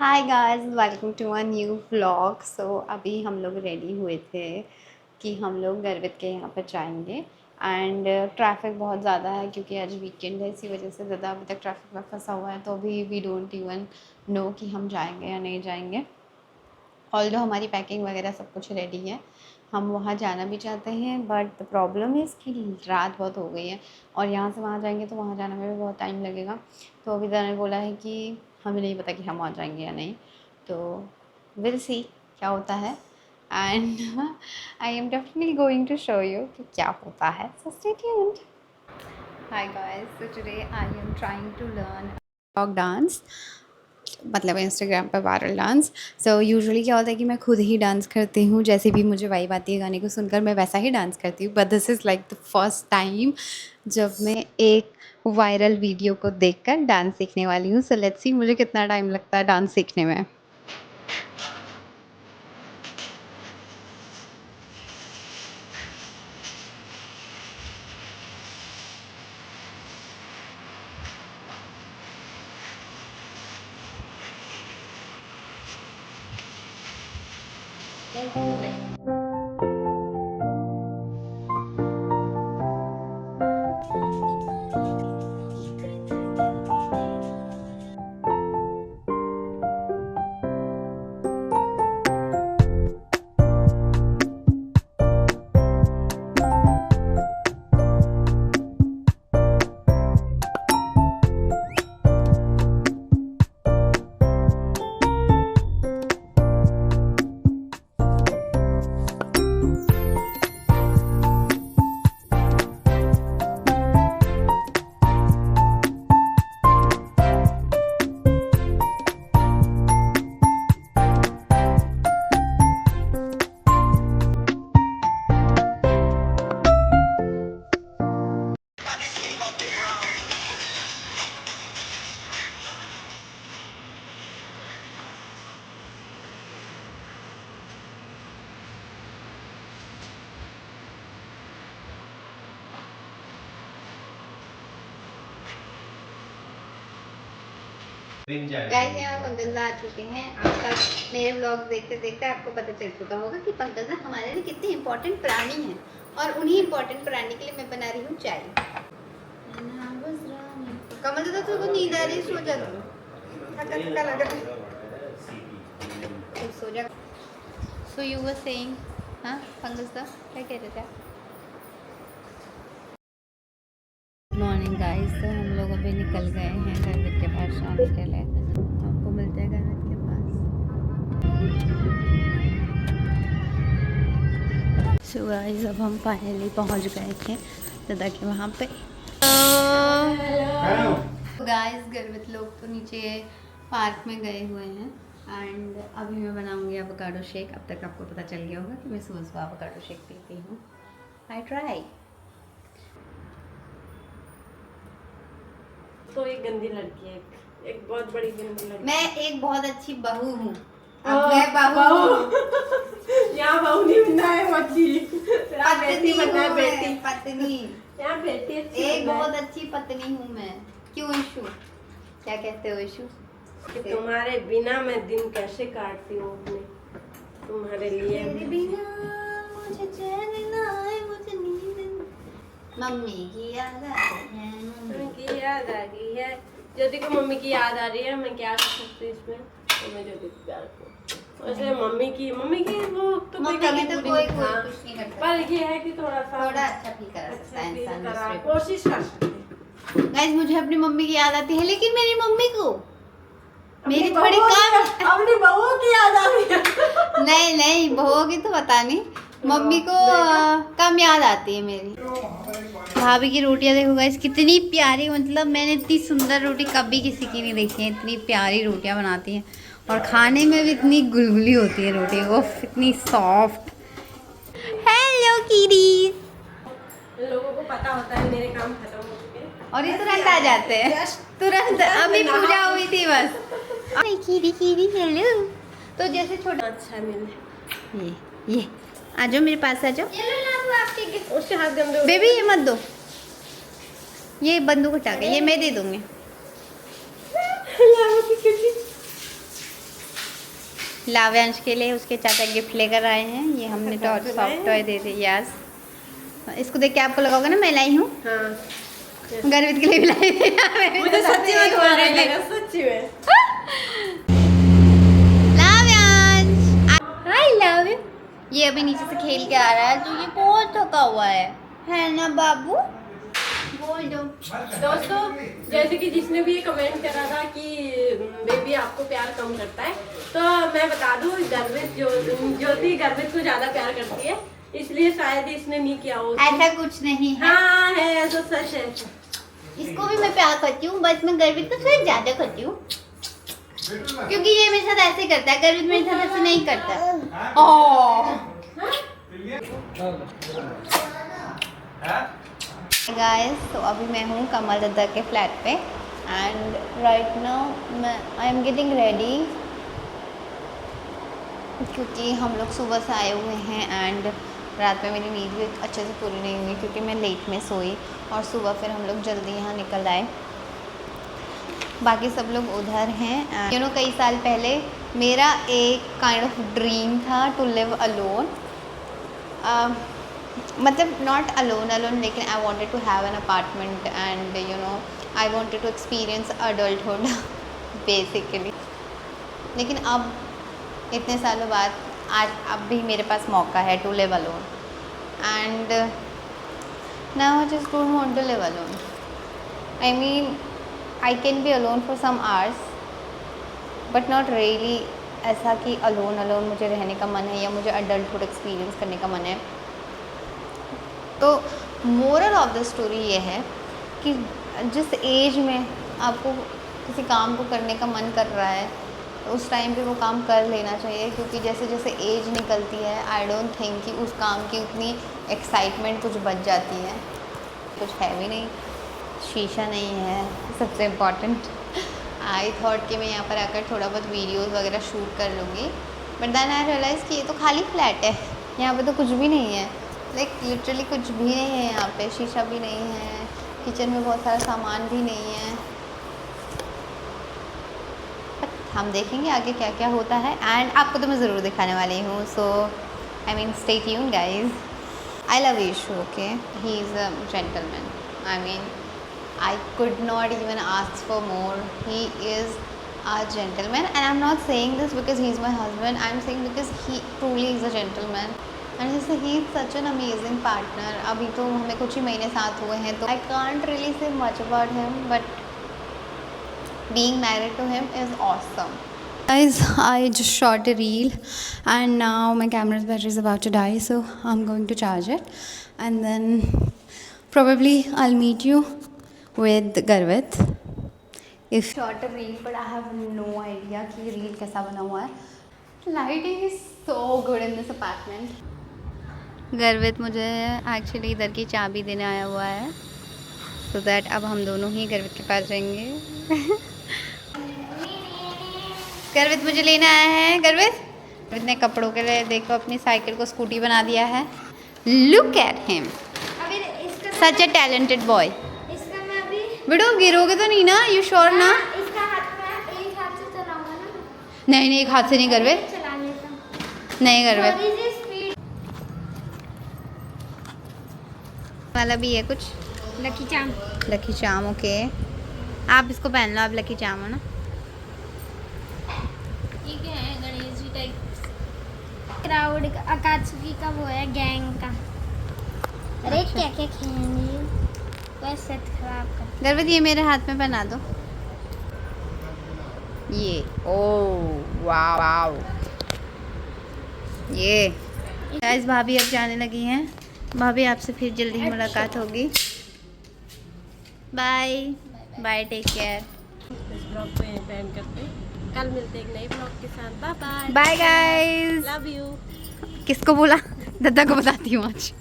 Hi guys, welcome to a new vlog. So अभी हम लोग रेडी हुए थे कि हम लोग गर्वित के यहाँ पर जाएंगे। एंड ट्रैफिक बहुत ज़्यादा है क्योंकि आज वीकेंड है, इसी वजह से ज़्यादा अभी तक ट्रैफिक में फंसा हुआ है। तो अभी वी डोंट इवन नो कि हम जाएंगे या नहीं जाएंगे। ऑल्दो हमारी पैकिंग वगैरह सब कुछ रेडी है, हम वहाँ जाना भी चाहते हैं, बट द प्रॉब्लम इज़ कि रात बहुत हो गई है और यहाँ से वहाँ जाएंगे तो वहाँ जाने में भी बहुत टाइम लगेगा। तो अभी ने बोला है कि हमें नहीं पता कि हम वहाँ जाएंगे या नहीं, तो विल सी क्या होता है। And I am definitely going to show you कि क्या होता है, so stay tuned. Hi guys, so today I am trying to learn dance, मतलब इंस्टाग्राम पर वायरल डांस। सो यूजुअली क्या होता है कि मैं खुद ही डांस करती हूँ, जैसे भी मुझे वाइब आती है गाने को सुनकर मैं वैसा ही डांस करती हूँ। But this is like the first time जब मैं एक वायरल वीडियो को देखकर डांस सीखने वाली हूँ। सो लेट्स सी मुझे कितना टाइम लगता है डांस सीखने में। गाइस, यहाँ पंकजदा आ चुके हैं। आपका मेरे व्लॉग देखते देखते आपको पता चल चुका होगा कि पंकजदा हमारे लिए कितने इम्पोर्टेंट प्राणी हैं, और उन्हीं इम्पोर्टेंट प्राणी के लिए मैं बना रही हूँ चाय। कमल दादा, तुमको नींद आ रही है? सो जा, थका थका लग रहा है, सो जा। सो यू वर सेइंग, हाँ पंकजदा क्या कह रहे थे आप? मॉर्निंग गाइस, तो हम लोग अभी निकल गए हैं गर्वित के पास जाने के लिए। आपको मिलते हैं गर्वित के पास। सो गाइस, अब हम फाइनली पहुंच गए थे दादा के वहाँ पे। गाइस, गर्वित लोग तो नीचे पार्क में गए हुए हैं एंड अभी मैं बनाऊंगी एवोकाडो शेक। अब तक आपको पता चल गया होगा कि मैं सुबह सुबह एवोकाडो शेक पीती हूँ। I try. तो एक गंदी लड़की है, एक बहुत बड़ी गंदी लड़की। मैं एक बहुत अच्छी बहू हूँ। अब मैं बहू यहाँ बहू नहीं बनना है, बच्ची बेटी बनना है, बेटी पत्नी। यहाँ बेटी अच्छी एक बहुत अच्छी पत्नी हूँ मैं। क्यों इशू, क्या कहते हो इशू? कि तुम्हारे बिना मैं दिन कैसे काटती हूँ अपने, तुम्हारे लिए। तेरे बिना मुझे चैन ना आए, मुझे नींद। मम्मी की याद आ रही है, मम्मी की याद आ गई है। ज्योति को मम्मी की याद आ रही है, मैं क्या कर सकती हूँ इसमें? तो मैं ज्योति को प्यार करूँ। वैसे मम्मी की वो तो कोई कुछ नहीं कर सकता, पर ये है कि थोड़ा अच्छा फील कर सकता है इंसान। कोशिश कर सकते हैं। गाइस, मुझे अपनी मम्मी की याद आती है, लेकिन मेरी मम्मी को मेरी थोड़ी कम। अपनी बहू की याद आ रही है। नहीं नहीं, बहू की तो पता नहीं, मम्मी को कम याद आती है मेरी। भाभी की रोटियां देखो गाइस, कितनी प्यारी, मतलब मैंने इतनी सुंदर रोटी कभी किसी की नहीं देखी है। इतनी प्यारी रोटियां बनाती हैं और खाने में भी इतनी गुलगुली होती है रोटी, वो इतनी सॉफ्ट। हेलो कीरीज। लोगों को पता होता है मेरे काम खत्म हो चुके हैं और ये तुरंत आ जाते हैं, तुरंत। अभी पूजा हुई थी बस। कीरी कीरी हेलो। तो जैसे छोटा, अच्छा मिले ये आ जाओ मेरे पास, आ जाओ। उससे हाथ गंदे हो बेबी ये मत दो, ये बंदूक हटा के, ये मैं दे दूंगी। लाव्यांश के लिए उसके चाचा गिफ्ट लेकर आए हैं। ये हमने टॉय सॉफ्ट टॉय दे दी। यस, इसको देख के आपको लगाओगे ना मैं लाई हूँ। हाँ। गर्वित के लिए भी लाई थी। मुझे सच्ची में तुम्हारा लगा, सच्ची में। लाव्यांश आई लव यू। ये अभी नीचे से खेल के आ रहा है तो ये बहुत थका हुआ है ना बाबू? बोल दो। दोस्तों, जैसे कि जिसने भी ये कमेंट करा था कि बेबी आपको प्यार कम करता है, तो मैं बता दूं गर्वित ज्योति गर्वित को ज्यादा प्यार करती है, इसलिए शायद इसने नहीं किया हो। ऐसा कुछ नहीं है। हाँ है, ऐसा सच है। इसको भी मैं प्यार करती हूँ, बस मैं गर्वित को थोड़ा ज्यादा करती हूँ क्योंकि ये मेरे साथ ऐसे करता है, गर्वित मेरे साथ ऐसे नहीं करता। गाइस, तो अभी मैं हूँ कमल दद्दा के फ्लैट पे and right now I am getting ready क्योंकि हम लोग सुबह से आए हुए हैं एंड रात में मेरी नींद भी अच्छे से पूरी नहीं हुई क्योंकि मैं लेट में सोई और सुबह फिर हम लोग जल्दी यहाँ निकल आए। बाकी सब लोग उधर हैं। यू नो, कई साल पहले मेरा एक काइंड ऑफ ड्रीम था टू लिव अलोन, मतलब नॉट अलोन लेकिन I wanted to have an apartment and you know I wanted to experience adulthood basically. लेकिन अब इतने सालों बाद आज अब भी मेरे पास मौका है to live alone and now I just don't want to live alone. I mean I can be alone for some hours but not really ऐसा कि अलोन मुझे रहने का मन है या मुझे अडल्टहुड एक्सपीरियंस करने का मन है। तो मोरल ऑफ द स्टोरी ये है कि जिस एज में आपको किसी काम को करने का मन कर रहा है तो उस टाइम पे वो काम कर लेना चाहिए क्योंकि जैसे जैसे एज निकलती है आई डोंट थिंक कि उस काम की उतनी एक्साइटमेंट कुछ बच जाती है। कुछ है भी नहीं, शीशा नहीं है सबसे इम्पॉर्टेंट। आई थॉट कि मैं यहाँ पर आकर थोड़ा बहुत वीडियोस वगैरह शूट कर लूँगी बट देन आई रियलाइज़ कि ये तो खाली फ्लैट है, यहाँ पे तो कुछ भी नहीं है। लाइक लिटरली कुछ भी नहीं है यहाँ पे, शीशा भी नहीं है, किचन में बहुत सारा सामान भी नहीं है। हम देखेंगे आगे क्या क्या होता है एंड आपको तो मैं ज़रूर दिखाने वाली हूँ। So I mean stay tuned guys. I love Yeshu, okay, he is a gentleman. I mean I could not even ask for more. He is a gentleman and I'm not saying this because he's my husband, I'm saying because he truly is a gentleman and he's such an amazing partner. अभी तो हमें कुछ ही महीने साथ हुए हैं तो I can't really say much about him but being married to him is awesome. Guys, I just shot a reel and now my camera's battery is about to die so I'm going to charge it and then probably I'll meet you with Garvit. If short a reel but I have no idea कि reel कैसा बना हुआ है. Lighting is so good in this apartment. गर्वित मुझे actually इधर की चाबी देने आया हुआ है so that अब हम दोनों ही गर्वित के पास जाएंगे. गर्वित मुझे लेने आया है. गर्वित ने कपड़ों के लिए देखो अपनी साइकिल को स्कूटी बना दिया है. Look at him. Such a talented boy. बेटो गिरोगे तो नहीं ना? यू श्योर ना? इसका हाथ में एक हाथ से चलाऊंगा ना. नहीं एक हाथ से नहीं करवे. चला लेता हूं. नहीं करवे. थोड़ी सी स्पीड वाला भी है कुछ. लकी चाम ओके. आप इसको पहन लो, आप लकी चाम हो ना. ये क्या है? गणेश जी टाइप क्राउड अकात्सुकी का वो है, गैंग का. अरे क्या क्या खेलेंगे? कोई सेट खराब कर. गर्वित ये मेरे हाथ में पहना दो. ये ओ वाव. ये गाइस भाभी अब जाने लगी हैं. भाभी आपसे फिर जल्दी ही मुलाकात होगी. Bye bye, take care. इस ब्लॉग को यहीं पे एंड करते हैं. कल मिलते हैं एक नए ब्लॉग के साथ. Bye bye. Bye guys. Love you. किसको बोला? दद्दा को बताती हूँ आज.